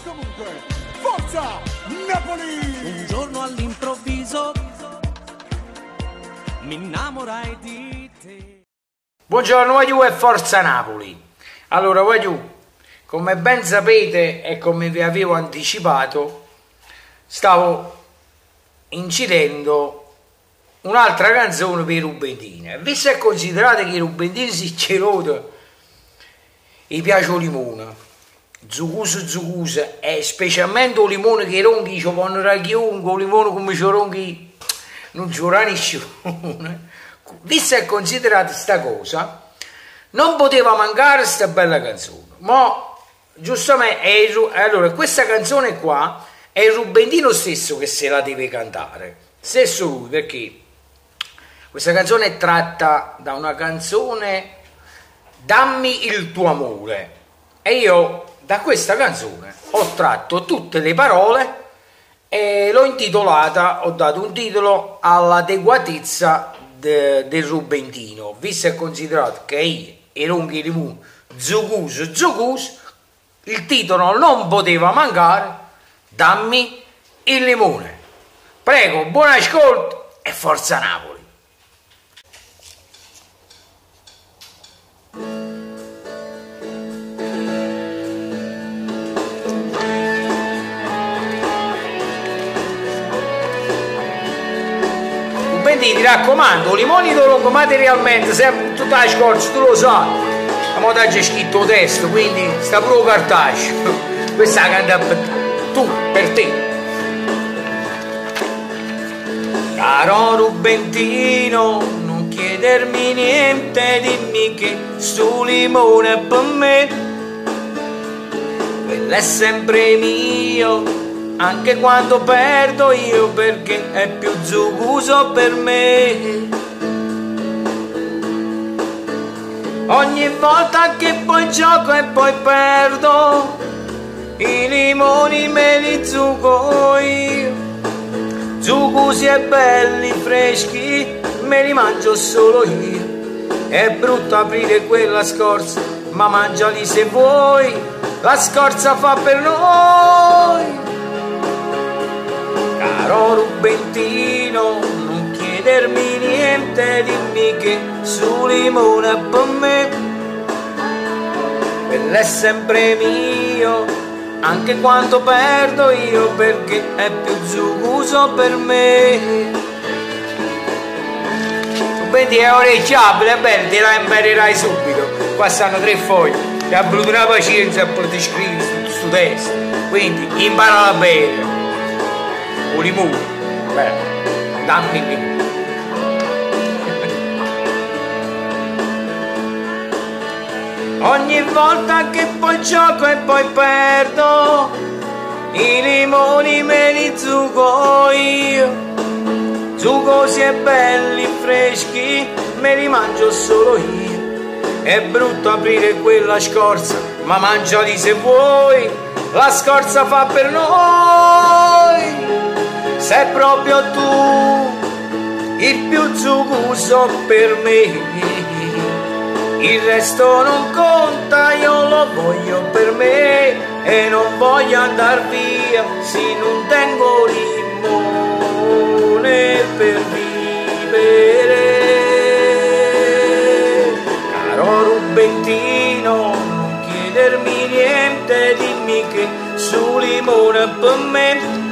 comunque, forza Napoli! Un giorno all'improvviso mi innamorai di te. Buongiorno voglio e forza Napoli. Allora voglio, come ben sapete e come vi avevo anticipato, stavo incidendo un'altra canzone per i Rubentini. Visto e considerate che i Rubentini si cerono, gli piace il limone, zuccuso e specialmente il limone che ronchi ci fanno da chiunque, il limone come ci ronchi non ci vorrà nessuno. Visto e considerate sta cosa, non poteva mancare sta bella canzone. Ma giustamente, allora questa canzone qua è il Rubentino stesso che se la deve cantare, stesso lui, perché questa canzone è tratta da una canzone, Dammi il tuo amore, e io da questa canzone ho tratto tutte le parole e l'ho intitolata, ho dato un titolo all'adeguatezza del Rubentino, visto e considerato che io ero un limone zuccuso, il titolo non poteva mancare, Dammi il limone. Prego, buon ascolto e forza Napoli. Quindi ti raccomando, limoni lo lungo materialmente, sempre tutta la scorza, tu lo sai, la moda c'è scritto il testo, quindi sta pure cartaceo, questa la canta per te. Caro Rubentino, non chiedermi niente, dimmi che sto limone è per me, quello è sempre mio, anche quando perdo io, perché è più zuccoso per me. Ogni volta che poi gioco e poi perdo, i limoni me li zucco io, zuccosi e belli freschi, me li mangio solo io. È brutto aprire quella scorza, ma mangiali se vuoi, la scorza fa per noi. Caro Rubentino, non chiedermi niente, dimmi che su limone è per me, quello è sempre mio, anche quando perdo io, perché è più zuccoso per me. Rubentino è orecchiabile, bene, te la imparerai subito, qua stanno 3 fogli, ti ha avuto una pazienza per ti scrivere questo testo, quindi imparala bene. O limone, dammi il limone. Ogni volta che poi gioco e poi perdo, i limoni me li zucco io, zuccosi e belli freschi, me li mangio solo io. È brutto aprire quella scorza, ma mangiali se vuoi, la scorza fa per noi. Sei proprio tu il più zuccoso per me, il resto non conta, io lo voglio per me e non voglio andar via se non tengo limone per vivere. Caro Rubentino, non chiedermi niente, dimmi che su limone è per me,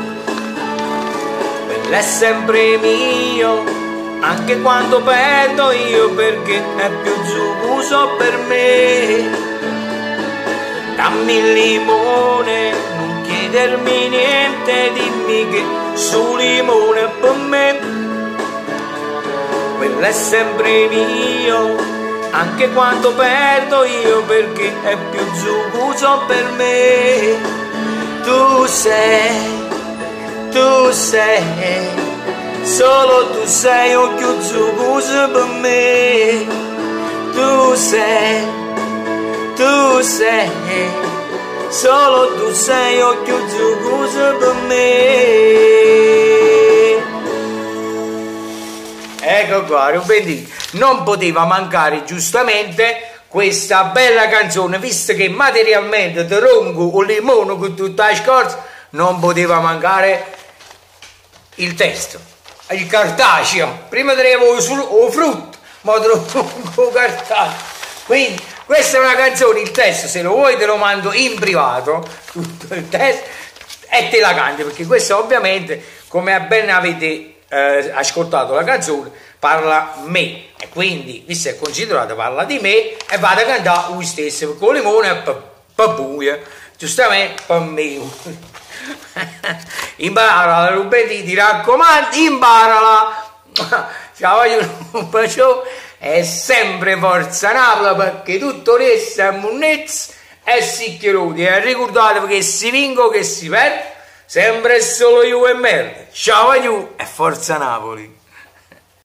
è sempre mio, anche quando perdo io, perché è più zuccoso per me. Dammi il limone, non chiedermi niente, dimmi che su limone è per me, quello è sempre mio, anche quando perdo io, perché è più zuccoso per me. Tu sei, solo tu sei un più zuccoso per me. Tu sei, solo tu sei un più zuccoso per me. Ecco qua, Rubentino, non poteva mancare giustamente questa bella canzone, visto che materialmente tronco un limone con tutta la scorza, non poteva mancare il testo, il cartaceo. Prima tenevo il frutto, ma tronco cartaceo. Quindi questa è una canzone, il testo, se lo vuoi te lo mando in privato, tutto il testo, e te la canti, perché questa ovviamente, come ben avete ascoltato la canzone, parla me, e quindi visto che è considerato parla di me, e vado a cantare lui stesso con limone e buia, giustamente per me. Imparala Rubetti, ti raccomando, imparala. Ciao, un bacio, è sempre Forza Napoli, perché tutto resto è munnezza e si chiude, e ricordatevi che si vince o che si perde sempre solo io e merda. Ciao a you e Forza Napoli.